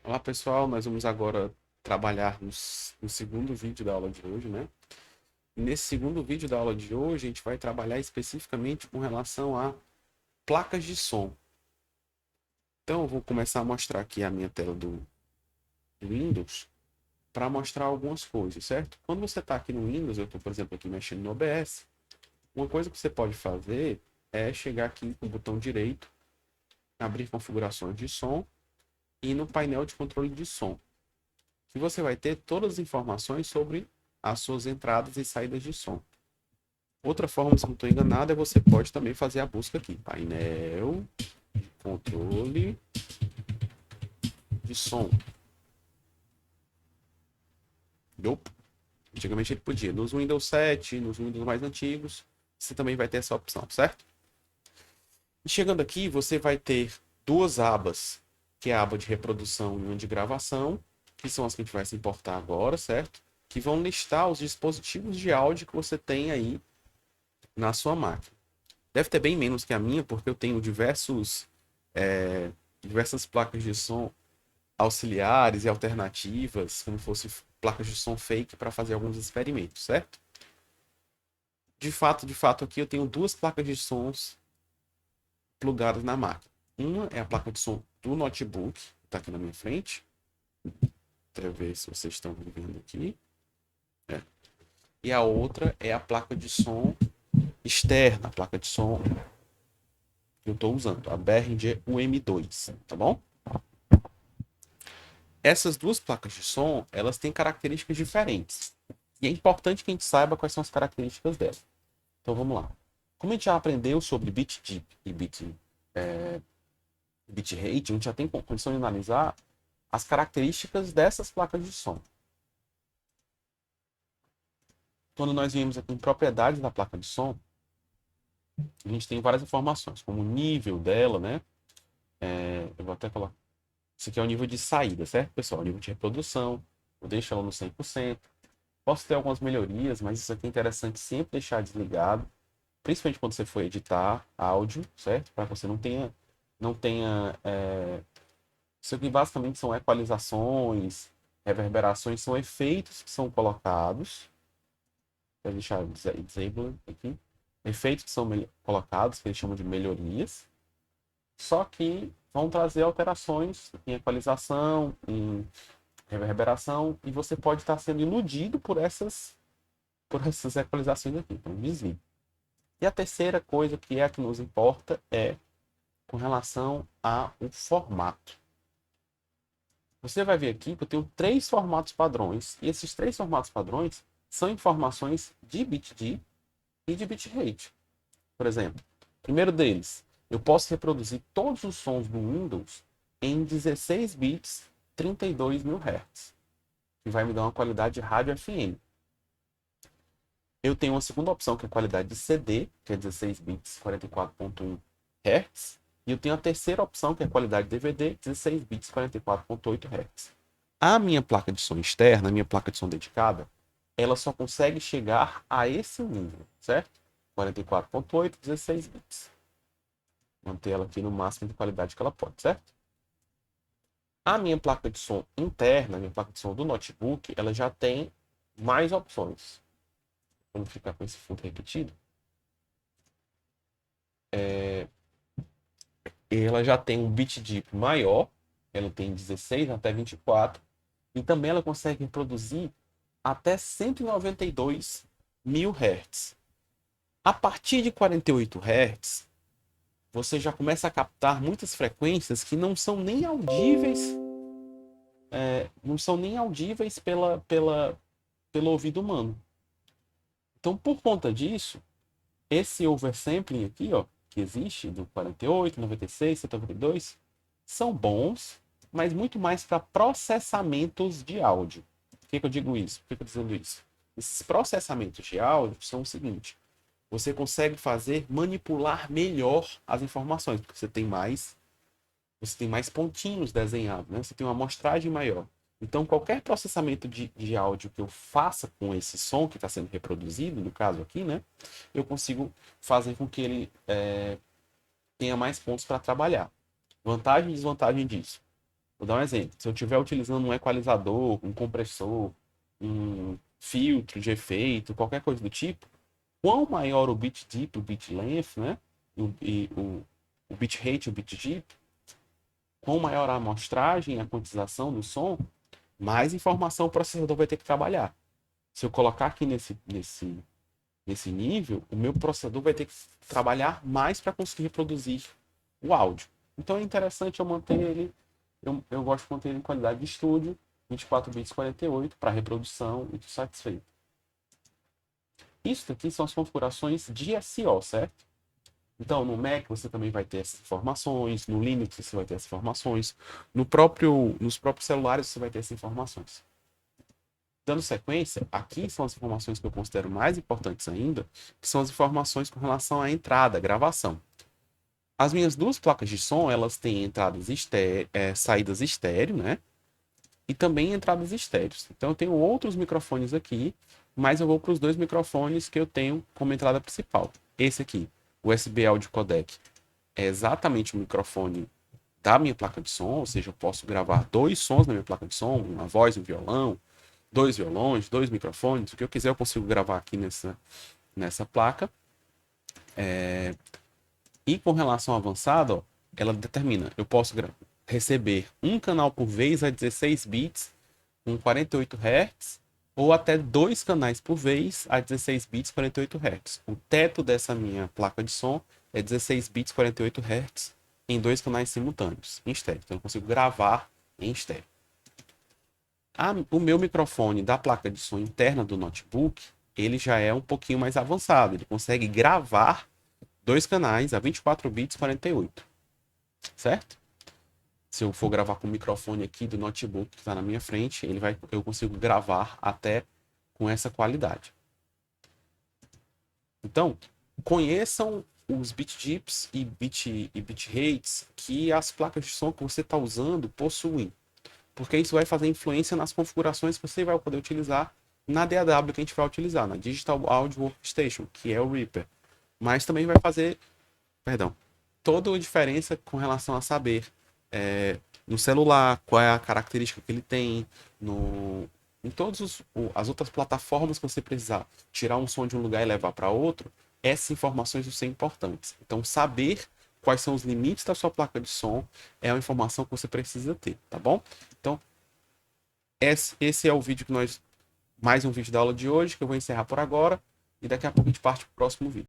Olá pessoal, nós vamos agora trabalhar no segundo vídeo da aula de hoje, né? E nesse segundo vídeo da aula de hoje, a gente vai trabalhar especificamente com relação a placas de som. Então, eu vou começar a mostrar aqui a minha tela do Windows para mostrar algumas coisas, certo? Quando você está aqui no Windows, eu estou, por exemplo, aqui mexendo no OBS, uma coisa que você pode fazer é chegar aqui com o botão direito, abrir configurações de som e no painel de controle de som, que você vai ter todas as informações sobre as suas entradas e saídas de som. Outra forma, se não estou enganado, é você pode também fazer a busca aqui. Painel, controle de som. Nope. Antigamente ele podia. Nos Windows 7, nos Windows mais antigos, você também vai ter essa opção, certo? E chegando aqui, você vai ter duas abas, que é a aba de reprodução e uma de gravação, que são as que a gente vai se importar agora, certo? Que vão listar os dispositivos de áudio que você tem aí na sua máquina. Deve ter bem menos que a minha, porque eu tenho diversas placas de som auxiliares e alternativas, como fosse placas de som fake para fazer alguns experimentos, certo? De fato, aqui eu tenho duas placas de sons plugadas na máquina. Uma é a placa de som do notebook, que está aqui na minha frente. Para ver se vocês estão vendo aqui. É. E a outra é a placa de som externa, a placa de som que eu estou usando, a Behringer UM2, tá bom? Essas duas placas de som, elas têm características diferentes. E é importante que a gente saiba quais são as características delas. Então vamos lá. Como a gente já aprendeu sobre bit deep e bitrate, a gente já tem condição de analisar as características dessas placas de som. Quando nós viemos aqui em propriedades da placa de som, a gente tem várias informações, como o nível dela, né? Eu vou até colocar. Isso aqui é o nível de saída, certo, pessoal? O nível de reprodução. Eu deixo ela no 100%. Posso ter algumas melhorias, mas isso aqui é interessante sempre deixar desligado, principalmente quando você for editar áudio, certo? Para que você não tenha. Isso aqui basicamente são equalizações, reverberações, são efeitos que são colocados. Vou deixar disable aqui. Efeitos que são colocados, que eles chamam de melhorias, só que vão trazer alterações em equalização, em reverberação, e você pode estar sendo iludido por essas equalizações aqui. Então, desligue. E a terceira coisa que é a que nos importa é com relação ao formato. Você vai ver aqui que eu tenho três formatos padrões, e esses três formatos padrões são informações de bit e de bitrate. Por exemplo, o primeiro deles, eu posso reproduzir todos os sons do Windows em 16 bits, 32.000 Hz, que vai me dar uma qualidade de rádio FM. Eu tenho uma segunda opção, que é a qualidade de CD, que é 16 bits, 44.1 Hz. E eu tenho a terceira opção, que é a qualidade de DVD, 16 bits, 44.8 Hz. A minha placa de som externa, a minha placa de som dedicada, ela só consegue chegar a esse nível, certo? 44.8, 16 bits. Manter ela aqui no máximo de qualidade que ela pode, certo? A minha placa de som interna, a minha placa de som do notebook, ela já tem mais opções. Vamos ficar com esse fundo repetido. Ela já tem um bit deep maior, ela tem 16 até 24, e também ela consegue reproduzir até 192.000 Hz. A partir de 48 Hz, você já começa a captar muitas frequências que não são nem audíveis pelo ouvido humano. Então, por conta disso, esse oversampling aqui, ó, que existe do 48, 96, 192, são bons, mas muito mais para processamentos de áudio. Por que eu digo isso? Por que eu estou dizendo isso? Esses processamentos de áudio são o seguinte: você consegue manipular melhor as informações, porque você tem mais pontinhos desenhados, né? Você tem uma amostragem maior. Então, qualquer processamento de áudio que eu faça com esse som que está sendo reproduzido, no caso aqui, né? Eu consigo fazer com que ele tenha mais pontos para trabalhar. Vantagem e desvantagem disso. Vou dar um exemplo. Se eu estiver utilizando um equalizador, um compressor, um filtro de efeito, qualquer coisa do tipo, quão maior o bit deep, o bit length, né? O bit rate, o bit deep, quão maior a amostragem, a quantização do som, mais informação o processador vai ter que trabalhar. Se eu colocar aqui nesse nível, o meu processador vai ter que trabalhar mais para conseguir reproduzir o áudio. Então é interessante eu manter ele, eu gosto de manter ele em qualidade de estúdio, 24 bits 48 para reprodução e estou satisfeito. Isso aqui são as configurações de SO, certo? Então, no Mac você também vai ter essas informações, no Linux você vai ter essas informações, nos próprios celulares você vai ter essas informações. Dando sequência, aqui são as informações que eu considero mais importantes ainda, que são as informações com relação à entrada, gravação. As minhas duas placas de som, elas têm saídas estéreo, né? E também entradas estéreos. Então eu tenho outros microfones aqui, mas eu vou para os dois microfones que eu tenho como entrada principal. Esse aqui, o USB Audio Codec, é exatamente o microfone da minha placa de som, ou seja, eu posso gravar dois sons na minha placa de som, uma voz, um violão, dois violões, dois microfones, o que eu quiser eu consigo gravar aqui nessa placa. E com relação ao avançado, ó, ela determina, eu posso receber um canal por vez a 16 bits com 48 Hz ou até dois canais por vez a 16 bits 48 Hz. O teto dessa minha placa de som é 16 bits 48 Hz em dois canais simultâneos, em estéreo. Então eu consigo gravar em estéreo. O meu microfone da placa de som interna do notebook, ele já é um pouquinho mais avançado. Ele consegue gravar dois canais a 24 bits 48, certo? Se eu for gravar com o microfone aqui do notebook que está na minha frente, eu consigo gravar até com essa qualidade. Então, conheçam os bit dips e bit rates que as placas de som que você está usando possuem, porque isso vai fazer influência nas configurações que você vai poder utilizar na DAW que a gente vai utilizar, na Digital Audio Workstation, que é o Reaper. Mas também vai fazer, toda a diferença com relação a saber no celular, qual é a característica que ele tem, em todas as outras plataformas que você precisar tirar um som de um lugar e levar para outro, essas informações vão ser importantes. Então, saber quais são os limites da sua placa de som é uma informação que você precisa ter, tá bom? Então, esse é o vídeo mais um vídeo da aula de hoje, que eu vou encerrar por agora, e daqui a pouco a gente parte para o próximo vídeo.